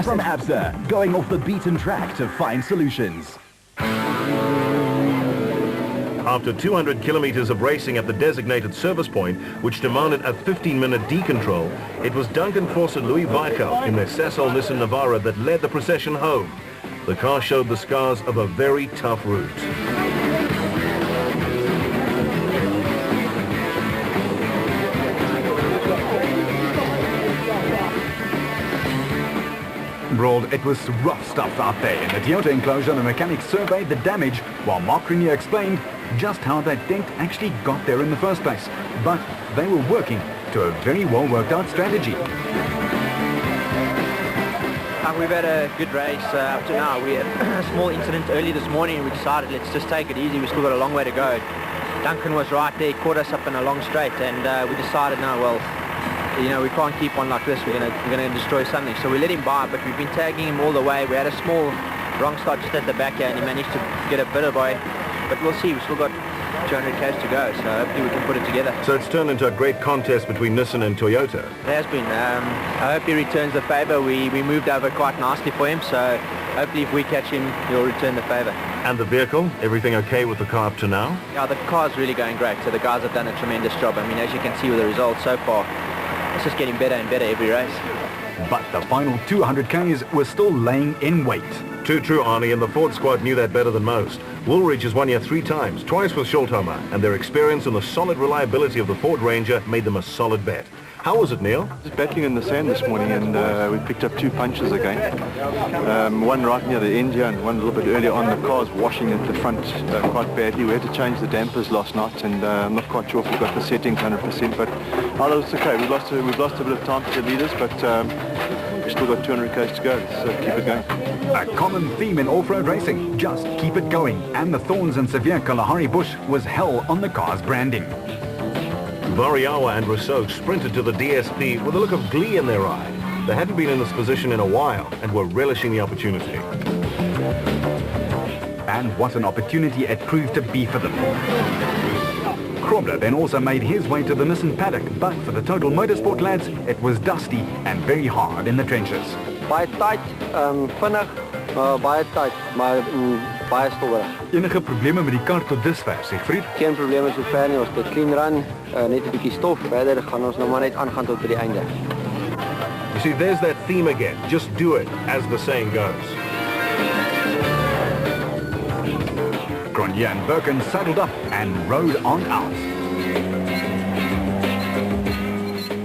From ABSA, going off the beaten track to find solutions. After 200 kilometers of racing at the designated service point, which demanded a 15-minute decontrol, it was Duncan Force and Louis Weichel in their Sasol Nissan Navara that led the procession home. The car showed the scars of a very tough route. Broad, it was rough stuff out there. In the Toyota enclosure, the mechanics surveyed the damage, while Mark Renier explained just how that dent actually got there in the first place. But they were working to a very well worked out strategy. We've had a good race up to now. We had a small incident early this morning. We decided let's just take it easy. We've still got a long way to go. Duncan was right there, caught us up in a long straight, and we decided, no, well, you know, we can't keep on like this. We're gonna destroy something. So we let him by, but we've been tagging him all the way. We had a small wrong start just at the back here, and he managed to get a bit away. But we'll see. We've still got 200 k's to go, so hopefully we can put it together. So it's turned into a great contest between Nissan and Toyota. It has been. I hope he returns the favour. We moved over quite nicely for him, so hopefully if we catch him, he'll return the favour. And the vehicle? Everything okay with the car up to now? Yeah, the car's really going great. So the guys have done a tremendous job. I mean, as you can see with the results so far, it's just getting better and better every race. But the final 200 k's were still laying in wait. Too true, Arnie, and the Ford squad knew that better than most. Woolridge has won here 3 times, twice with Schulthomer, and their experience and the solid reliability of the Ford Ranger made them a solid bet. How was it, Neil? Just battling in the sand this morning, and we picked up 2 punches again. One right near the end here and one a little bit earlier on. The car's washing at the front quite badly. We had to change the dampers last night, and I'm not quite sure if we got the settings 100%, but although it's okay. We've lost a bit of time to the leaders, but we've still got 200 k's to go. So keep it going. A common theme in off-road racing, just keep it going. And the thorns and severe Kalahari bush was hell on the car's branding. Variawa and Rousseau sprinted to the DSP with a look of glee in their eye. They hadn't been in this position in a while and were relishing the opportunity. And what an opportunity it proved to be for them. Krobler then also made his way to the Nissan paddock, but for the Total Motorsport lads, it was dusty and very hard in the trenches. Baie tight, vinnig, baie tight, maar baie stowwerig. Enige probleme met die kar tot dusver, Siegfried? Geen probleme sover nie, ons het 'n clean run, net 'n bietjie stof, verder gaan ons nou maar net aangaan tot by die einde. You see, there's that theme again. Just do it, as the saying goes. Grenier and Birkin saddled up and rode on out.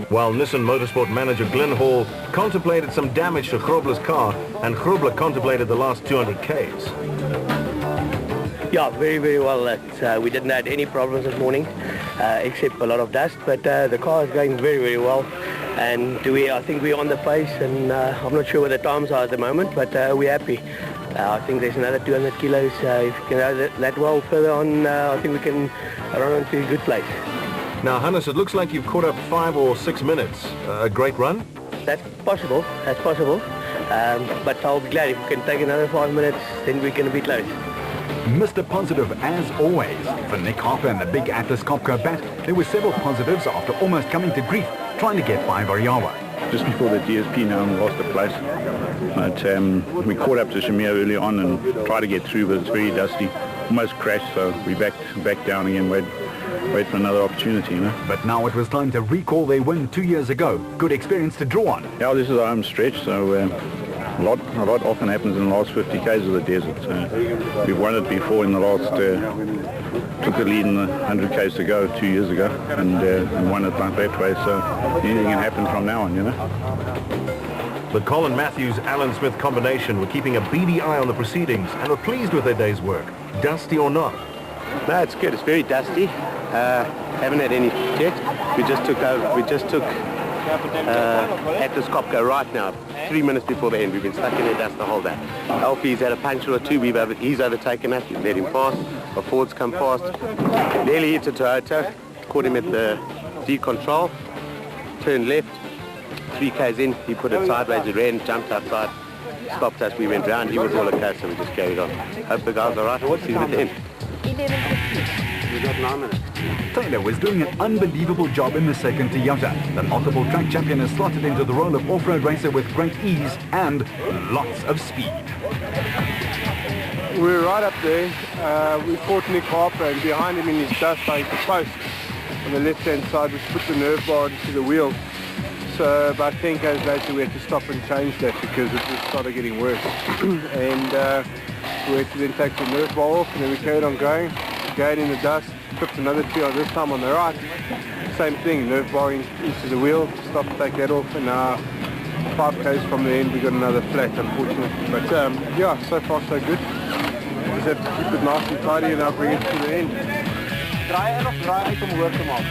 While Nissan Motorsport manager Glenn Hall contemplated some damage to Grobler's car, and Grobler contemplated the last 200 k's. Yeah, very, very well. We didn't have any problems this morning, except a lot of dust, but the car is going very, very well. And I think we're on the pace, and I'm not sure what the times are at the moment, but we're happy. I think there's another 200 kilos. If we can go that well further on, I think we can run on to a good place. Now, Hannes, it looks like you've caught up 5 or 6 minutes. A great run? That's possible. That's possible. But I'll be glad if we can take another 5 minutes, then we're going to be close. Mr. Positive, as always. For Nick Harper and the big Atlas Copco bat, there were several positives after almost coming to grief, trying to get by Variawa. Just before the DSP now lost the place. But we caught up to Shamir early on and tried to get through, but it's very dusty. Almost crashed, so we back down again, wait for another opportunity, you know. But now it was time to recall their win 2 years ago. Good experience to draw on. Yeah, this is our home stretch, so a lot often happens in the last 50 k's of the desert. So we've won it before in the last, took the lead in the 100 k's to go 2 years ago, and won it like that way, so anything can happen from now on, you know. The Colin Matthews-Alan Smith combination were keeping a beady eye on the proceedings and were pleased with their day's work, dusty or not. No, it's good. It's very dusty. Haven't had any yet. We just took Atlas Copco right now, 3 minutes before the end. We've been stuck in the dust the whole day. Alfie's had a puncture or two. He's overtaken us. We've let him pass. The Ford's come past. Nearly hit a Toyota. Caught him at the D-control. Turned left. 3 k's in. He put it sideways. He ran, jumped outside. Stopped us. We went round. He was all okay, so we just carried on. Hope the guys are right. We'll see them at the end. We got 9 minutes. Taylor was doing an unbelievable job in the second Toyota. The multiple track champion has slotted into the role of off-road racer with great ease and lots of speed. We're right up there. We fought Nick Harper, and behind him in his dust I hit the post on the left-hand side, which put the nerve bar into the wheel. So about 10 k's later we had to stop and change that because it just started getting worse. And we had to then take the nerve bar off, and then we carried on going. Again in the dust, tripped another tree, this time on the right. Same thing, nerve bar into the wheel, stop, take that off, and now 5 k's from the end we got another flat, unfortunately. But yeah, so far so good. Just have to keep it nice and tidy and now bring it to the end. Draai in of draai uit om hoor te maak.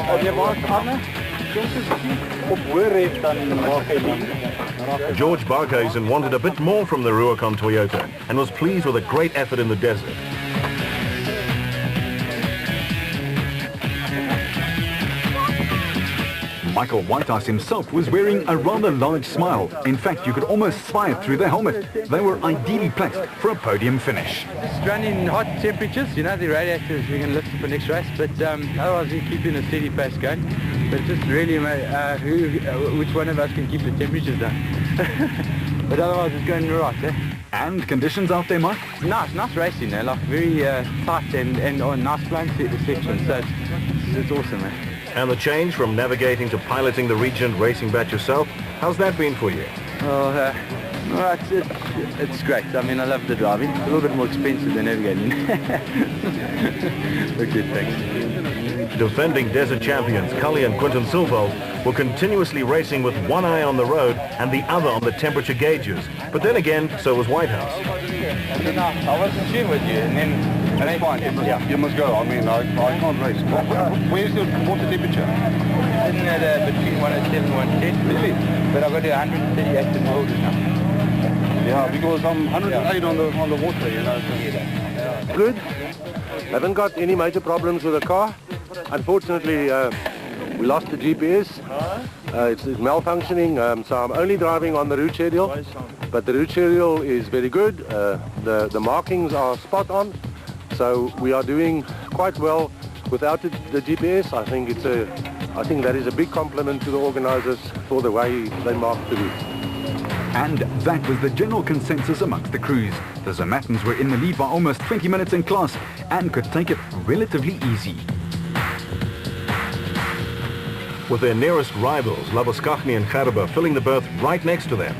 As jy waard Anne, soms is dit op hoor het dan maak hy nie. George Barkhuizen wanted a bit more from the Rubicon Toyota and was pleased with a great effort in the desert. Michael Whitehouse himself was wearing a rather large smile. In fact, you could almost spy it through their helmet. They were ideally placed for a podium finish. Just running in hot temperatures, you know, the radiators we can lift for next race, but otherwise we're keeping a steady pace going. But just really which one of us can keep the temperatures down. But otherwise it's going right, eh? And conditions out there, Mike? Nice racing, eh? Like very tight and on nice flying section, so it's awesome, eh? And the change from navigating to piloting the region racing back yourself, how's that been for you? Oh, well, it's great. I mean, I love the driving. It's a little bit more expensive than navigating. Okay, thanks. Defending desert champions Cully and Quinton Silvald were continuously racing with one eye on the road and the other on the temperature gauges. But then again, so was Whitehouse. I was in tune with you, and then... That's fine. You must go. I mean, I can't race. Where's the water temperature? I'm at between 107 and 110. Really? But I've got to 138 in the older now. Yeah, because I'm 108 on the water, you know. Good. Haven't got any major problems with the car. Unfortunately, we lost the GPS. It's malfunctioning, so I'm only driving on the route schedule. But the route schedule is very good. The markings are spot on. So we are doing quite well without the GPS. I think that is a big compliment to the organisers for the way they marked the route. And that was the general consensus amongst the crews. The Zermattens were in the lead by almost 20 minutes in class and could take it relatively easy. With their nearest rivals, Labuschagne and Gerber, filling the berth right next to them.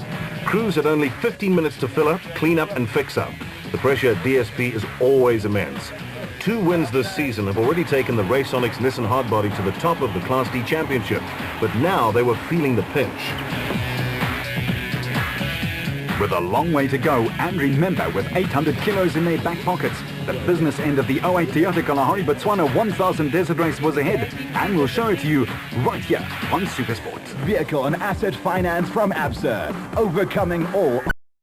Crews had only 15 minutes to fill up, clean up and fix up. The pressure at DSP is always immense. 2 wins this season have already taken the Raconics Nissan Hardbody to the top of the Class D Championship, but now they were feeling the pinch. With a long way to go, and remember, with 800 kilos in their back pockets, the business end of the 08 Toyota Kalahari Botswana 1000 Desert Race was ahead, and we'll show it to you right here on Supersport. Vehicle and asset finance from ABSA, overcoming all